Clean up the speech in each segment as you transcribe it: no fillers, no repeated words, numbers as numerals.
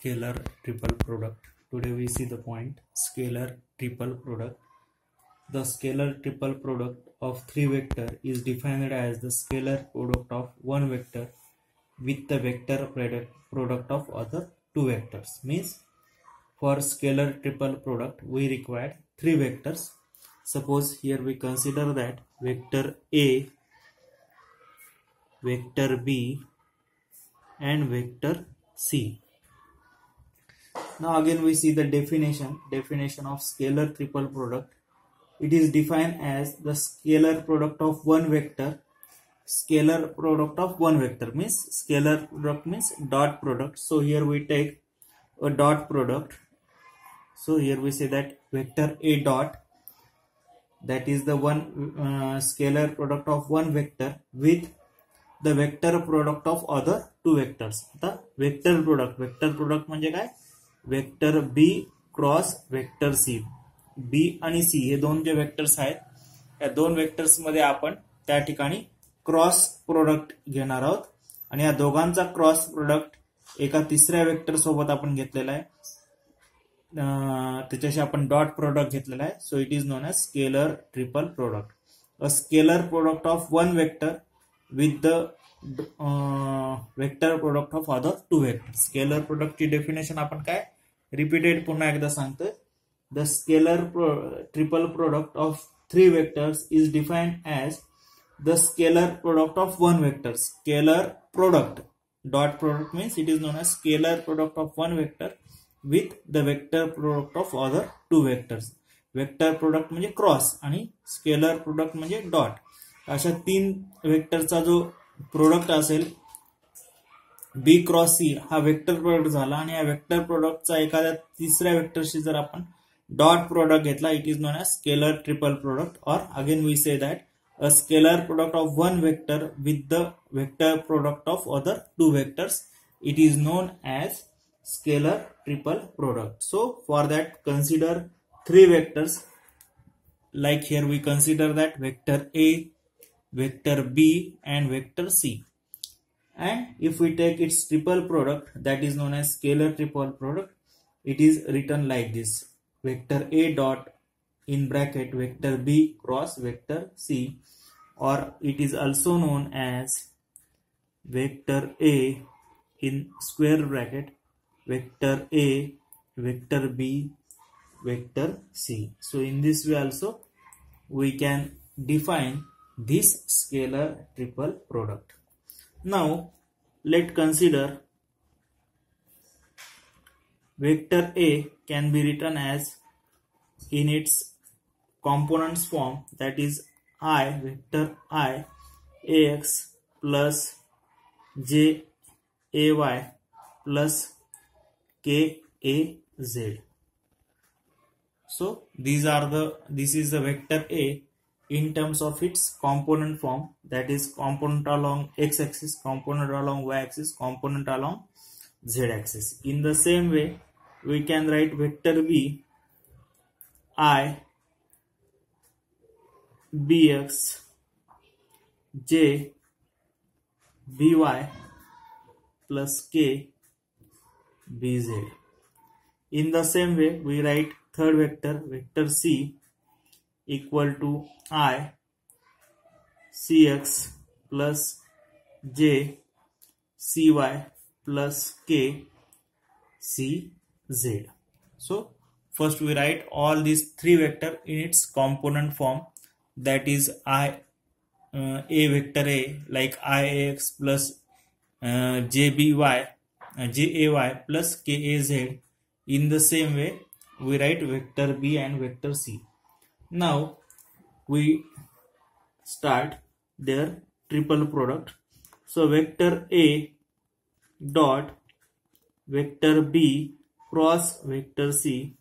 scalar triple product. Today we see the point scalar triple product. The scalar triple product of three vector is defined as the scalar product of one vector with the vector product of other two vectors. Means for scalar triple product we require three vectors. Suppose here we consider that vector A, vector B and vector C. Now again we see the definition of scalar triple product. It is defined as the scalar product of one vector. Scalar product of one vector means scalar product means dot product. So here we take a dot product. So here we say that vector A dot, that is the one scalar product of one vector with the vector product of other two vectors. The vector product म्हणजे काय, vector बी cross vector C. बी आणि C हे दोन जे vectors आहेत, या दोन vectors मध्ये आपण त्या ठिकाणी क्रॉस प्रोडक्ट घेणार आहोत आणि या दोघांचा क्रॉस प्रोडक्ट एका तिसऱ्या वेक्टर सोबत आपण घेतलेला आहे, त्याच्याशी आपण डॉट प्रोडक्ट घेतलेला आहे. So it is known as scalar triple product. A scalar product of one vector with the vector product of other two vector. Scalar प्रोडक्टची डेफिनेशन आपण काय रिपीटेड पुन्हा एकदा सांगतोय. The scalar triple product of three vectors is defined as the scalar product of one vector. Scalar product, dot product means it is known as scalar product of one vector with the vector product of other two vectors. Vector product म्हणजे cross आणि scalar product म्हणजे dot. अशा तीन वेक्टरचा जो product असेल बी cross C हा vector product झाला आणि या वेक्टर प्रोडक्टचा एखाद्या तिसऱ्या वेक्टरशी जर आपण डॉट प्रोडक्ट घेतला, it is known as scalar triple product. और again we say that a scalar product of one vector with the vector product of other two vectors, it is known as scalar triple product. So for that consider three vectors, like here we consider that vector A, vector B and vector C, and if we take its triple product, that is known as scalar triple product. It is written like this: vector A dot in bracket vector B cross vector C, or it is also known as vector A in square bracket vector A vector B vector C. So in this way also we can define this scalar triple product. Now let's consider vector A can be written as in its components form, that is I, vector I ax plus j ay plus k a z. So this is the vector A in terms of its component form, that is component along x axis, component along y axis, component along z axis. In the same way we can write vector B I bx j by plus k bz. In the same way we write third vector, vector C equal to I cx plus j cy plus k cz. So first we write all these three vector in its component form, that is a vector A like Ix plus jay plus kaz. In the same way we write vector B and vector C. Now we start their triple product. So vector A dot vector B cross vector C.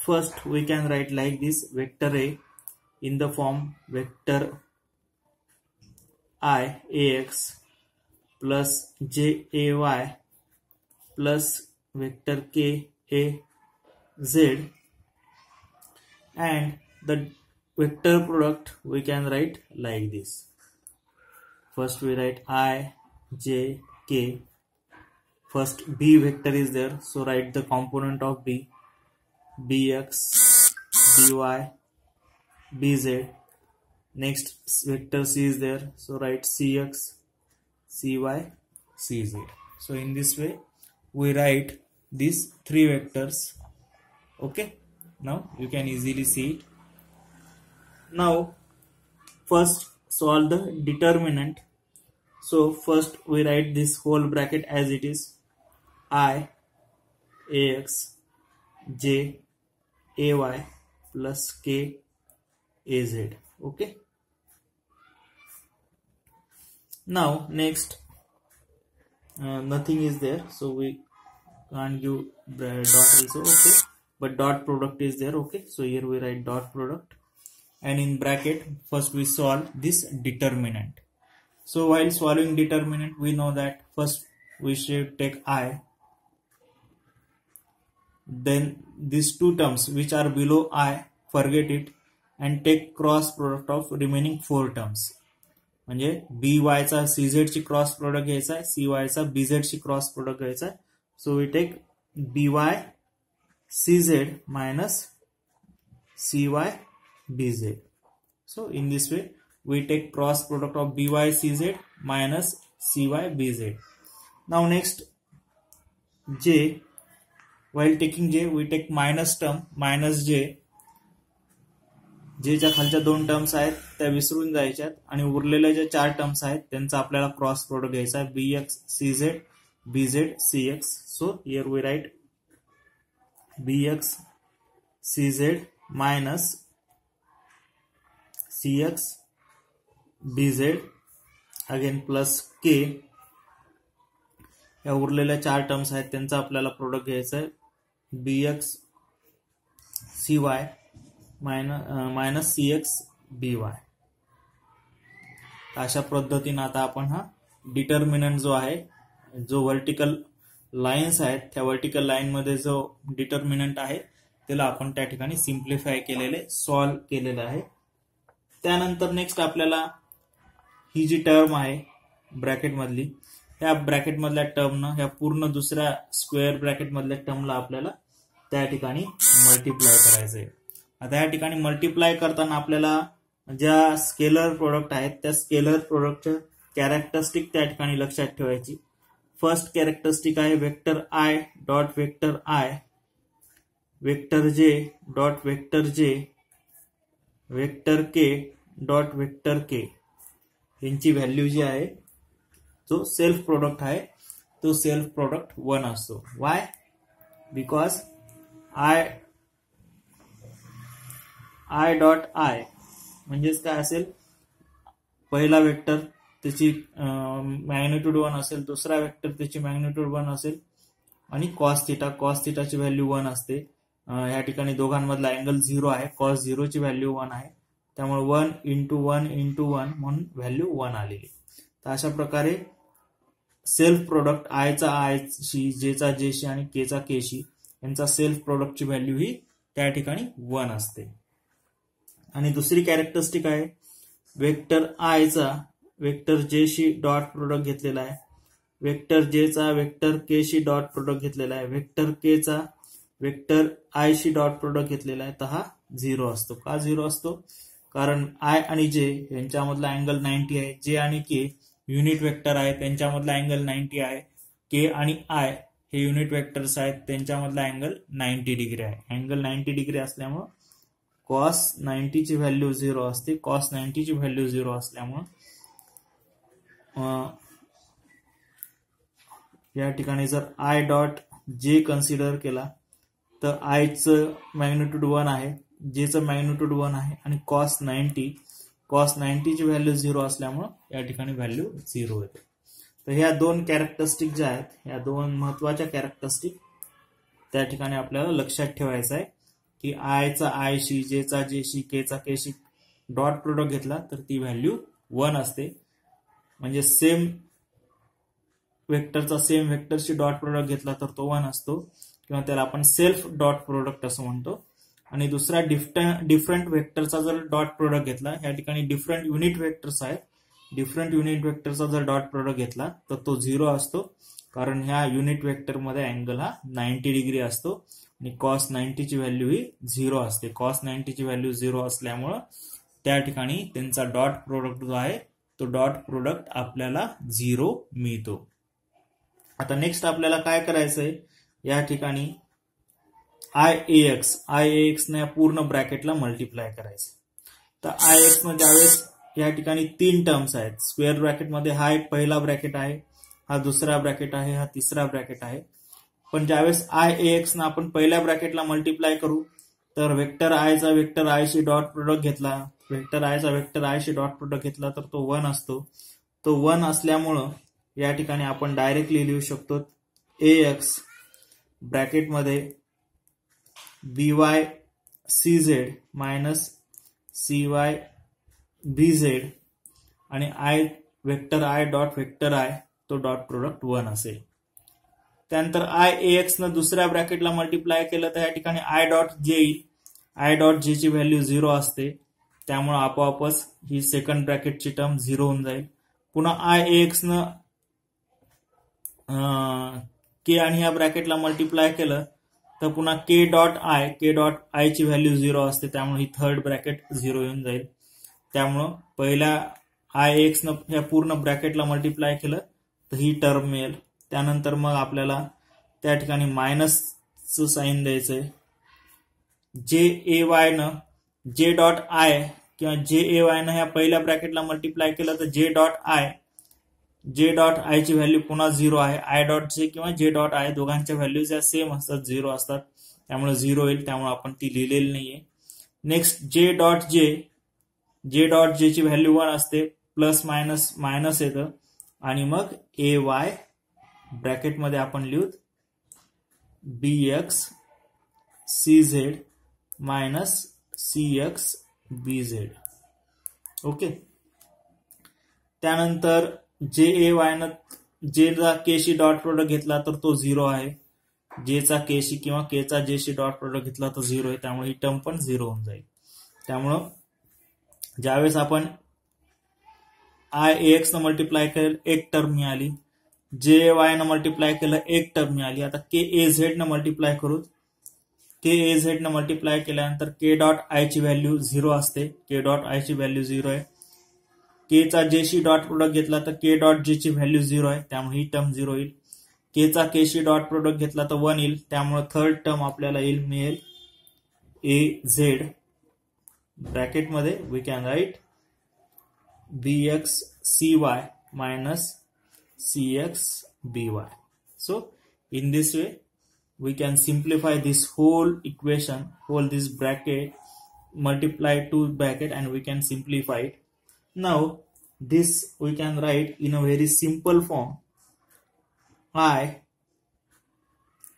First we can write like this: vector A in the form vector I ax plus j ay plus vector k a z, and the vector product we can write like this. First we write I j k first B vector is there, so write the component of B, Bx, By, Bz. Next vector C is there, so write Cx, Cy, Cz. So in this way we write these three vectors. Okay, now you can easily see it. Now first solve the determinant. So first we write this whole bracket as it is, I, Ax, J, Ay plus K, Az. Okay. Now next nothing is there, so we can't give dot also. Okay, but dot product is there. Okay, so here we write dot product, and in bracket first we solve this determinant. So while solving determinant, we know that first we should take I, then these two terms which are below I, forget it, and take cross product of remaining four terms. म्हणजे by चा cz ची cross product घ्यायचा आहे, cy चा bz ची cross product घ्यायचा आहे. So we take by cz minus cy bz. So in this way we take cross product of by cz minus cy bz. Now next j, while taking j we take minus term minus j. जे च्या खालच्या दोन terms आहेत त्या विसरून जायच्यात आणि उरलेल्या ज्या चार टर्म्स आहेत त्यांचा आपल्याला क्रॉस प्रोडक्ट घ्यायचा आहे, bx cz bz cx. So here we write bx cz minus cx bz again plus k. या उरलेल्या चार टर्म्स आहेत त्यांचा आपल्याला प्रोडक्ट घ्यायचा आहे, bx cy minus cx by. अशा पद्धतीने आता आपण हा डिटर्मिनंट जो आहे, जो वर्टिकल लाइन्स आहेत त्या वर्टिकल लाइन मध्ये जो डिटर्मिनंट आहे त्याला आपण त्या ठिकाणी सिम्प्लिफाय केलेले, सॉल्व केलेलं आहे. त्यानंतर नेक्स्ट आपल्याला ही जी टर्म आहे ब्रॅकेट मधली, त्या ब्रॅकेट मधल्या टर्मनं ह्या पूर्ण दुसऱ्या स्क्वेअर ब्रॅकेट मधल्या टर्मला आपल्याला त्या ठिकाणी मल्टिप्लाय करायचं आहे. आता या ठिकाणी मल्टिप्लाय करताना आपल्याला ज्या स्केलर प्रोडक्ट आहेत त्या स्केलर प्रोडक्टच्या कॅरेक्टरिस्टिक त्या ठिकाणी लक्षात ठेवायची. फर्स्ट कॅरेक्टरिस्टिक आहे vector I dot vector I, vector J dot vector जे, वेक्टर के डॉट वेक्टर के. यांची व्हॅल्यू जी आहे, जो सेल्फ प्रोडक्ट आहे तो सेल्फ प्रोडक्ट 1 असतो. Y? Because I dot I म्हणजेच काय असेल, पहिला वेक्टर त्याची मॅग्निट्यूड 1 असेल, दुसरा वेक्टर त्याची मॅग्निट्यूड 1 असेल, आणि कॉस थिटाची व्हॅल्यू 1 असते. या ठिकाणी दोघांमधला अँगल 0 आहे, कॉस 0 ची व्हॅल्यू 1 आहे, त्यामुळे 1 इंटू 1 इंटू 1 म्हणून व्हॅल्यू 1 आलेली. तर अशा प्रकारे सेल्फ प्रोडक्ट आयचा आयशी, जेचा जेशी आणि केचा केशी यांचा सेल्फ प्रोडक्टची व्हॅल्यू ही त्या ठिकाणी 1 असते. आणि दुसरी कॅरेक्टरिस्टिक आहे वेक्टर आयचा वेक्टर जेशी डॉट प्रोडक्ट घेतलेला आहे, वेक्टर जेचा वेक्टर केशी डॉट प्रोडक्ट घेतलेला आहे, वेक्टर केचा वेक्टर आयशी डॉट प्रोडक्ट घेतलेला आहे. तर हा 0 असतो. का 0 असतो? कारण आय आणि जे यांच्यामधला अँगल 90 आहे, जे आणि के युनिट वेक्टर आहे त्यांच्यामधला अँगल 90 आहे, के आणि आय हे युनिट वेक्टर्स आहेत त्यांच्यामधला अँगल 90 डिग्री आहे. अँगल 90 डिग्री असल्यामुळे कॉस 90 ची व्हॅल्यू 0 असते. कॉस 90 ची व्हॅल्यू 0 असल्यामुळे या ठिकाणी जर आय डॉट जे कन्सिडर केला तर आयचं मॅग्निट्यूड 1 आहे, जेचं मॅग्निट्यूड 1 आहे, आणि कॉस 90 ची व्हॅल्यू 0 असल्यामुळे या ठिकाणी व्हॅल्यू 0 येते. तर ह्या दोन कॅरेक्टरिस्टिक ज्या आहेत, ह्या दोन महत्वाच्या कॅरेक्टरिस्टिक त्या ठिकाणी आपल्याला लक्षात ठेवायचं आहे की आयचा आयशी, जेचा जेशी, केचा केशी डॉट प्रोडक्ट घेतला तर ती व्हॅल्यू 1 असते. म्हणजे सेम वेक्टरचा सेम वेक्टरशी डॉट प्रोडक्ट घेतला तर तो 1 असतो, किंवा त्याला आपण सेल्फ डॉट प्रोडक्ट असं म्हणतो. आणि दुसरा डिफरंट वेक्टरचा जर डॉट प्रोडक्ट घेतला, या ठिकाणी डिफरंट युनिट वेक्टर्स आहेत, डिफरंट युनिट वेक्टरचा जर डॉट प्रोडक्ट घेतला तर तो 0 असतो. कारण ह्या युनिट वेक्टर मध्ये अँगल हा 90 डिग्री असतो आणि cos 90 ची व्हॅल्यू ही 0 असते. cos 90 ची व्हॅल्यू 0 असल्यामुळं त्या ठिकाणी त्यांचा डॉट प्रोडक्ट जो आहे तो डॉट प्रोडक्ट आपल्याला 0 मिळतो. आता नेक्स्ट आपल्याला काय करायचंय, या ठिकाणी IAX ने पूर्ण ब्रॅकेटला मल्टिप्लाय करायचं. तर IX मध्ये ज्यावेळेस या ठिकाणी 3 टर्म्स आहेत. स्क्वेअर ब्रॅकेट मध्ये हा एक पहिला ब्रॅकेट आहे, हा दुसरा ब्रॅकेट आहे, हा तिसरा ब्रॅकेट आहे. पण ज्यावेळेस IAX ना आपण पहिल्या ब्रॅकेटला मल्टिप्लाय करू तर वेक्टर आय चा vector I she dot product घेतला, वेक्टर आय चा vector I she dot product घेतला तर तो 1 असतो. तो 1 असल्यामुळं या ठिकाणी आपण डायरेक्टली लिहू शकतो AX ब्रॅकेटमध्ये BY CZ minus CY BZ आणि I vector I dot vector I तो डॉट प्रोडक्ट 1 असेल. त्यानंतर IAX न दुसऱ्या ब्रॅकेटला मल्टिप्लाय केलं तर या ठिकाणी आय डॉट जे येईल. आय डॉट जे ची व्हॅल्यू 0 असते, त्यामुळे आपोआपच ही सेकंड ब्रॅकेटची टर्म 0 होऊन जाईल. पुन्हा IAX न के आणि ह्या ब्रॅकेटला मल्टिप्लाय केलं तर पुन्हा के डॉट आय ची व्हॅल्यू 0 असते, त्यामुळे ही थर्ड ब्रॅकेट 0 येऊन जाईल. त्यामुळं पहिल्या IAX न ह्या पूर्ण ब्रॅकेटला मल्टिप्लाय केलं तर ही टर्म मिळेल. त्यानंतर मग आपल्याला त्या ठिकाणी मायनसचं साइन द्यायचंय. JAY न जे डॉट आय किंवा JAY न ह्या पहिल्या ब्रॅकेटला मल्टिप्लाय केलं तर जे डॉट आय ची व्हॅल्यू पुन्हा 0 आहे. आय डॉट जे किंवा जे डॉट आय दोघांच्या व्हॅल्यूज या सेम असतात, 0 असतात, त्यामुळे 0 येईल, त्यामुळे आपण ती लिहिलेली नाहीये. नेक्स्ट जे डॉट जे ची व्हॅल्यू 1 असते, प्लस मायनस मायनस येतं आणि मग AY ब्रॅकेटमध्ये आपण लिहू BX CZ minus CX BZ. Okay. त्यानंतर JAY न जेचा केशी डॉट प्रोडक्ट घेतला तर तो 0 आहे, जेचा केशी किंवा केचा जेशी डॉट प्रोडक्ट घेतला तर 0 आहे, त्यामुळे ही टर्म पण 0 होऊन जाईल. त्यामुळं ज्यावेळेस आपण IAX न मल्टिप्लाय केलं एक टर्म मिळाली, JAY न मल्टिप्लाय केलं एक टर्म मिळाली. आता KAZ न मल्टिप्लाय करू. KAZ न मल्टिप्लाय केल्यानंतर के डॉट आय ची व्हॅल्यू 0 असते, के डॉट आय ची व्हॅल्यू 0 आहे. केचा जेशी डॉट प्रोडक्ट घेतला तर के डॉट जे ची व्हॅल्यू 0 आहे, त्यामुळे ही टर्म 0 येईल. केचा केशी डॉट प्रोडक्ट घेतला तर 1 येईल, त्यामुळे थर्ड टर्म आपल्याला मिळेल AZ ब्रॅकेटमध्ये we can write BX CY minus CX BY. So in this way we can simplify this whole equation, this bracket, multiply two bracket and we can simplify it. Now this we can write in a very simple form. I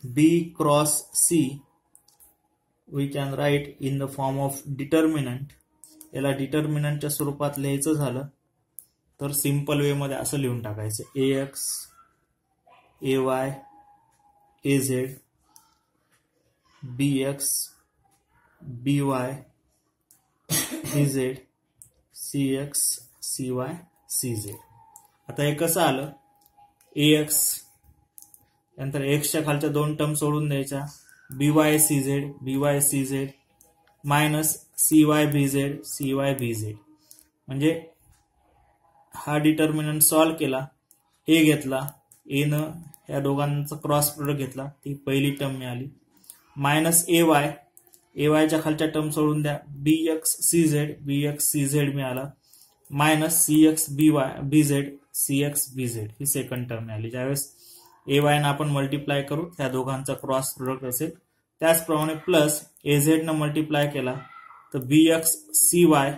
B cross C we can write in the form of determinant. याला डिटर्मिनंटच्या स्वरूपात लिहायचं झालं तर simple way मध्ये असं लिहून टाकायचं AX AY AZ BX BY BZ CX CY CZ. आता हे कसं आलं, AX नंतर X च्या खालच्या दोन टर्म सोडून द्यायच्या, BY CZ minus CY BZ म्हणजे हा डिटर्मिनंट सॉल्व केला, A घेतला, A न या दोघांचा क्रॉस प्रोडक्ट घेतला, ती पहिली टर्म मिळाली. मायनस AY च्या खालच्या टर्म सोडून द्या, BX CZ मिळाला, मायनस CX BZ ही सेकंड टर्म मिळाली. ज्यावेळेस AY ना आपण मल्टिप्लाय करू त्या दोघांचा क्रॉस प्रोडक्ट असेल. त्याचप्रमाणे प्लस AZ न मल्टिप्लाय केला तर BX CY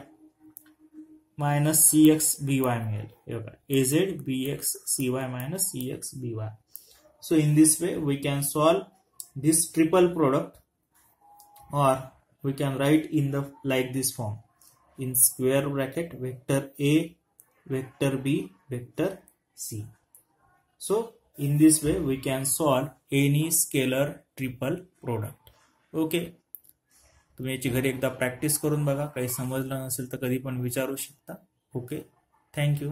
minus CX BY मिळेल. AZ BX CY minus CX BY. So in this way we can solve this triple product, or we can write in the like this form, in square bracket vector A vector B vector C. So in this way we can solve any scalar triple product. Okay, तुम्ही याची घरी एकदा practice करून बघा, काही समजलं नसेल तर कधी पण विचारू शकता. Okay, thank you.